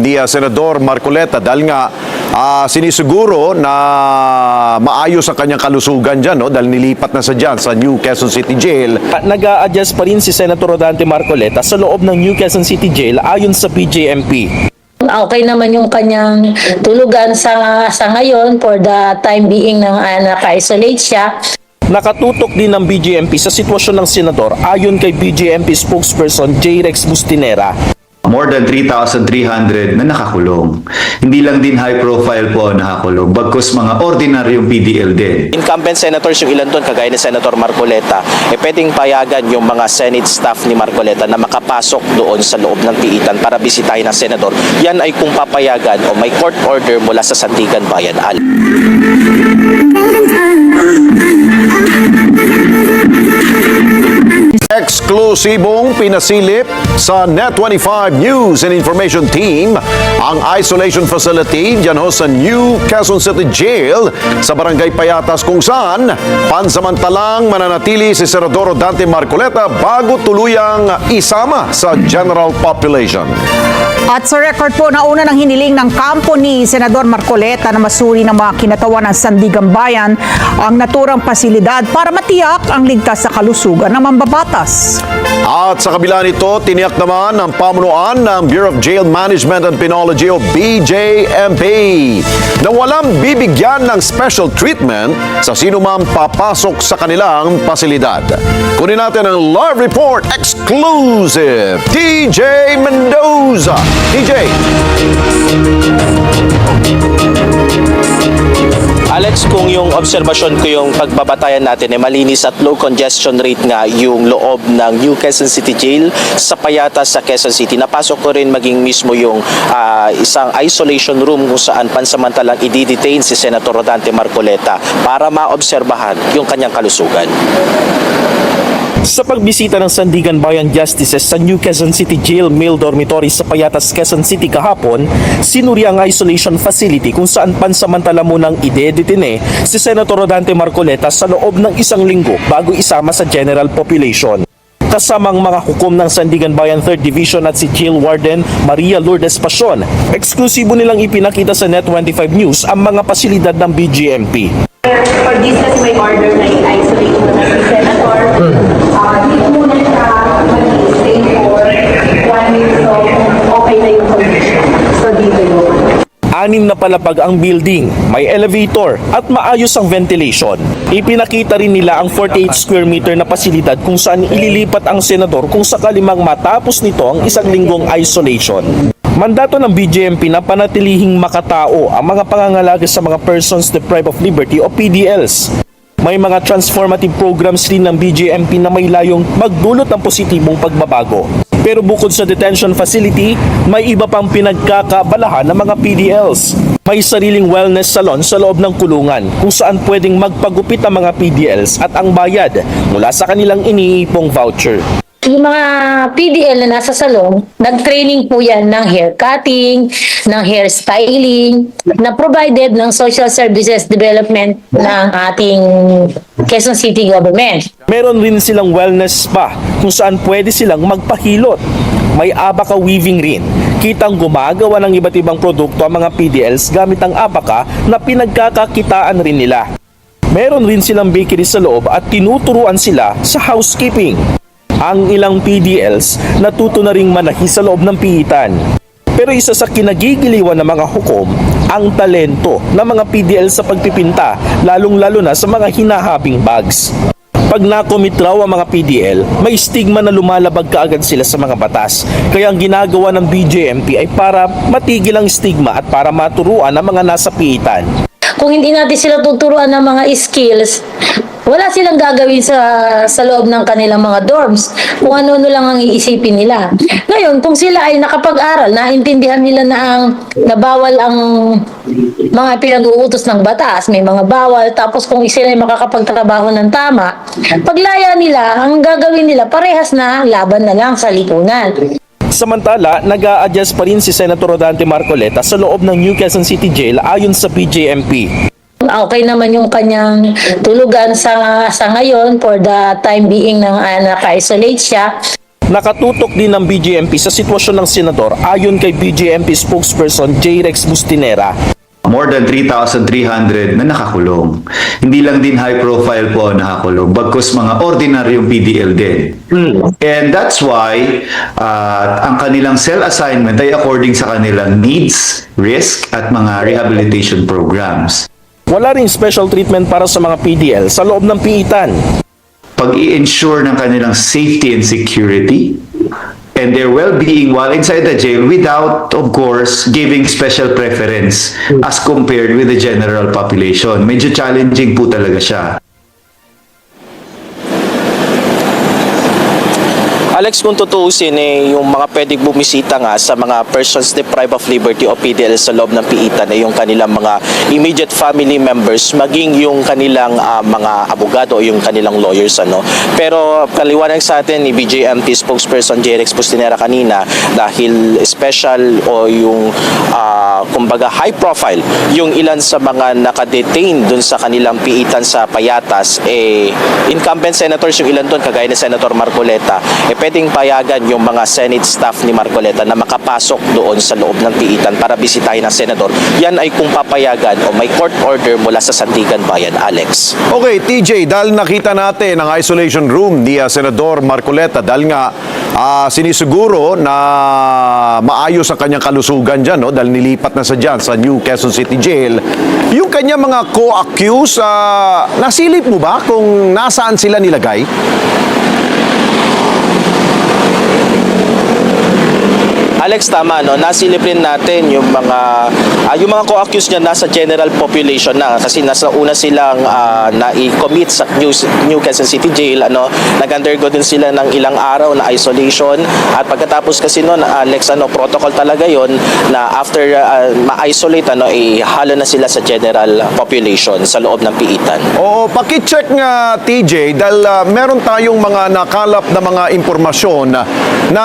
Di Senador Marcoleta dahil nga sinisiguro na maayos ang kanyang kalusugan dyan, no? Dahil nilipat na sa dyan sa New Quezon City Jail. Nag-a-adjust pa rin si Senator Rodante Marcoleta sa loob ng New Quezon City Jail ayon sa BJMP. Okay naman yung kanyang tulugan sa ngayon for the time being na naka-isolate siya. Nakatutok din ng BJMP sa sitwasyon ng senador ayon kay BJMP spokesperson J. Rex Bustinera. More than 3,300 na nakakulong. Hindi lang din high profile po nakakulong, bagkus mga ordinaryong PDL din. Incumbent senators yung ilan doon, kagaya ni Senator Marcoleta, pwedeng payagan yung mga Senate staff ni Marcoleta na makapasok doon sa loob ng piitan para bisitahin ng senador. Yan ay kung papayagan o may court order mula sa Sandigan Bayan. Eksklusibong pinasilip sa Net25 News and Information Team ang isolation facility dyan ho sa New Quezon City Jail sa Barangay Payatas kung saan pansamantalang mananatili si Senador Rodante Marcoleta bago tuluyang isama sa general population. At sa record po, nauna ng hiniling ng kampo ni Senador Marcoleta na masuri ng mga kinatawan ng Sandigan Bayan ang naturang pasilidad para matiyak ang ligtas sa kalusugan ng mambabatas. At sa kabila nito, tiniyak naman ng pamunuan ng Bureau of Jail Management and Penology o BJMP na walang bibigyan ng special treatment sa sino man papasok sa kanilang pasilidad. Kunin natin ang live report exclusive. TJ Mendoza. TJ. Alex, kung yung obserbasyon ko yung pagbabatayan natin ay malinis at low congestion rate nga yung loob ng New Quezon City Jail sa Payatas sa Quezon City. Napasok ko rin maging mismo yung isang isolation room kung saan pansamantalang i-detain si Senator Rodante Marcoleta para maobserbahan yung kanyang kalusugan. Sa pagbisita ng Sandigan Bayan Justices sa New Quezon City Jail Male Dormitory sa Payatas, Quezon City kahapon, sinuri ang isolation facility kung saan pansamantala munang idedetine si Senator Rodante Marcoleta sa loob ng isang linggo bago isama sa general population. Kasamang mga hukom ng Sandigan Bayan 3rd Division at si Jail Warden Maria Lourdes Pasion, eksklusibo nilang ipinakita sa Net25 News ang mga pasilidad ng BJMP. For this kasi may order na i-isolate mo na si Senator. Dito muna siya mag-stay for 1 week, so okay na yung condition. So dito yung 6 na palapag ang building, may elevator at maayos ang ventilation. Ipinakita rin nila ang 48 square meter na pasilidad kung saan ililipat ang senador kung sakali mang matapos nito ang isang linggong isolation. Mandato ng BJMP na panatilihing makatao ang mga pangangalaga sa mga persons deprived of liberty o PDLs. May mga transformative programs rin ng BJMP na may layong magdulot ng positibong pagbabago. Pero bukod sa detention facility, may iba pang pinagkakabalahan ng mga PDLs. May sariling wellness salon sa loob ng kulungan kung saan pwedeng magpagupit ang mga PDLs at ang bayad mula sa kanilang iniipong voucher. Yung mga PDL na nasa salon, nag-training po yan ng hair cutting, ng hair styling, na provided ng Social Services Development ng ating Quezon City Government. Meron rin silang wellness spa kung saan pwede silang magpahilot. May abaka weaving rin. Kitang gumagawa ng iba't ibang produkto ang mga PDLs gamit ang abaka na pinagkakakitaan rin nila. Meron rin silang bakery sa loob at tinuturuan sila sa housekeeping. Ang ilang PDLs natuto na ring manahi sa loob ng piitan. Pero isa sa kinagigiliwan ng mga hukom, ang talento ng mga PDL sa pagpipinta, lalong-lalo na sa mga hinahabing bags. Pag nakomit raw ang mga PDL, may stigma na lumalabag kaagad sila sa mga batas. Kaya ang ginagawa ng BJMP ay para matigil ang stigma at para maturuan ang mga nasa piitan. Kung hindi natin sila tuturuan ng mga skills, wala silang gagawin sa loob ng kanilang mga dorms. Kung ano-ano lang ang iisipin nila. Ngayon, kung sila ay nakapag-aral, naintindihan nila na bawal ang mga pinag-uutos ng batas, may mga bawal, tapos kung sila ay makakapagtrabaho ng tama, paglaya nila, ang gagawin nila, parehas na laban na lang sa lipunan. Samantala, nag-a-adjust pa rin si Senator Rodante Marcoleta sa loob ng New Quezon City Jail ayon sa BJMP. Okay naman yung kanyang tulugan sa ngayon for the time being na naka-isolate siya. Nakatutok din ng BJMP sa sitwasyon ng senador ayon kay BJMP spokesperson J. Rex Bustinera. More than 3,300 na nakakulong. Hindi lang din high profile po ang nakakulong, bagkus mga ordinaryong PDL din. And that's why ang kanilang cell assignment ay according sa kanilang needs, risk at mga rehabilitation programs. Wala ring special treatment para sa mga PDL sa loob ng piitan. Pag i-ensure ng kanilang safety and security and their well-being while inside the jail without, of course, giving special preference as compared with the general population. Medyo challenging po talaga siya. Alex, kung tutuusin yung mga pwedeng bumisita nga sa mga persons deprived of liberty o PDL sa loob ng piitan ay yung kanilang mga immediate family members, maging yung kanilang mga abogado o yung kanilang lawyers. Pero kaliwanag sa atin ni BJMP spokesperson J. Rex Bustinera kanina, dahil special o yung kumbaga high profile yung ilan sa mga nakadetain dun sa kanilang piitan sa Payatas, incumbent senators yung ilan dun, kagaya ni Senator Marcoleta, pwedeng payagan yung mga Senate staff ni Marcoleta na makapasok doon sa loob ng piitan para bisitahin ng senador. Yan ay kung papayagan o may court order mula sa Sandigan Bayan, Alex. Okay, TJ, dahil nakita natin ang isolation room ni Senador Marcoleta, dahil nga sinisiguro na maayos ang kanyang kalusugan dyan, no? Dahil nilipat na sa dyan sa New Quezon City Jail. Yung kanyang mga co-accused, nasilip mo ba kung nasaan sila nilagay? Alex, tama, no? Nasilip rin natin yung mga co-accused niya nasa general population na, kasi nasa una silang na-commit sa New Quezon City Jail, nag-undergo din sila ng ilang araw na isolation, at pagkatapos kasi noon, Alex, protocol talaga yon na after ma-isolate, halo na sila sa general population sa loob ng piitan. Oo, pakicheck nga, TJ, dahil meron tayong mga nakalap na mga impormasyon na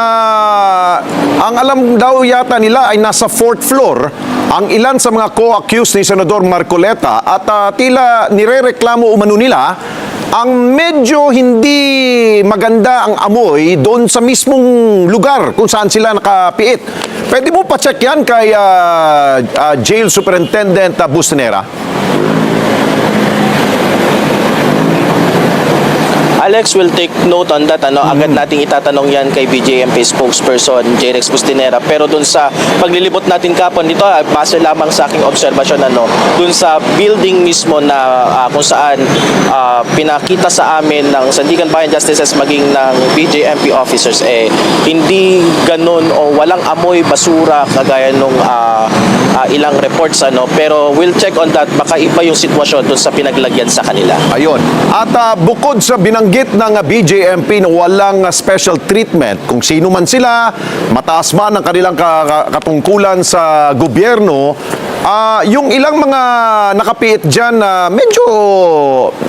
ang alam daw yata nila ay nasa 4th floor ang ilan sa mga co-accused ni Senador Marcoleta, at tila nirereklamo umano nila ang medyo hindi maganda ang amoy doon sa mismong lugar kung saan sila nakapiit. Pwede mo pa-check yan kay Jail Superintendent Bustinera? Alex will take note on that. Agad nating itatanong yan kay BJMP spokesperson J. Rex Bustinera. Pero dun sa paglilibot natin kapon dito, base lamang sa aking obserbasyon, dun sa building mismo na kung saan pinakita sa amin ng Sandigan Bayan Justices maging ng BJMP officers, hindi ganun o walang amoy basura kagaya nung ilang reports. Pero we'll check on that. Baka iba yung sitwasyon dun sa pinaglagyan sa kanila. Ayun. At bukod sa binanggit ng BJMP na walang special treatment, kung sino man sila, mataas man ang kanilang katungkulan sa gobyerno, yung ilang mga nakapiit dyan na medyo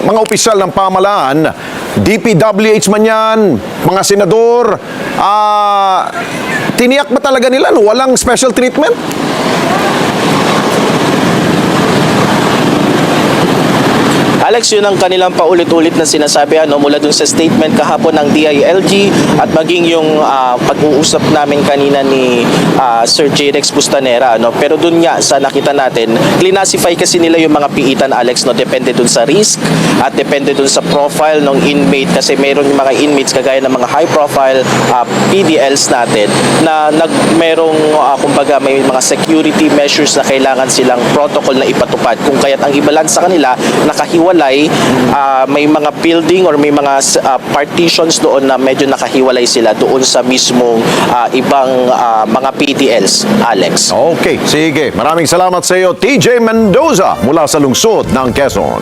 mga opisyal ng pamahalaan, DPWH man yan, mga senador, tiniyak ba talaga nila no walang special treatment? Alex, yun ang kanilang paulit-ulit na sinasabi mula dun sa statement kahapon ng DILG at maging yung pag-uusap namin kanina ni Sir J. Rex Bustinera. Pero dun nga sa nakita natin, classify kasi nila yung mga piitan, Alex, depende dun sa risk at depende dun sa profile ng inmate, kasi meron yung mga inmates kagaya ng mga high-profile PDLs natin na merong kumbaga may mga security measures na kailangan silang protocol na ipatupad, kung kaya't ang ibalance sa kanila nakahiwalay. May mga building or may mga partitions doon na medyo nakahiwalay sila doon sa mismong ibang mga PDLs, Alex. Okay, sige. Maraming salamat sa iyo, TJ Mendoza, mula sa lungsod ng Quezon.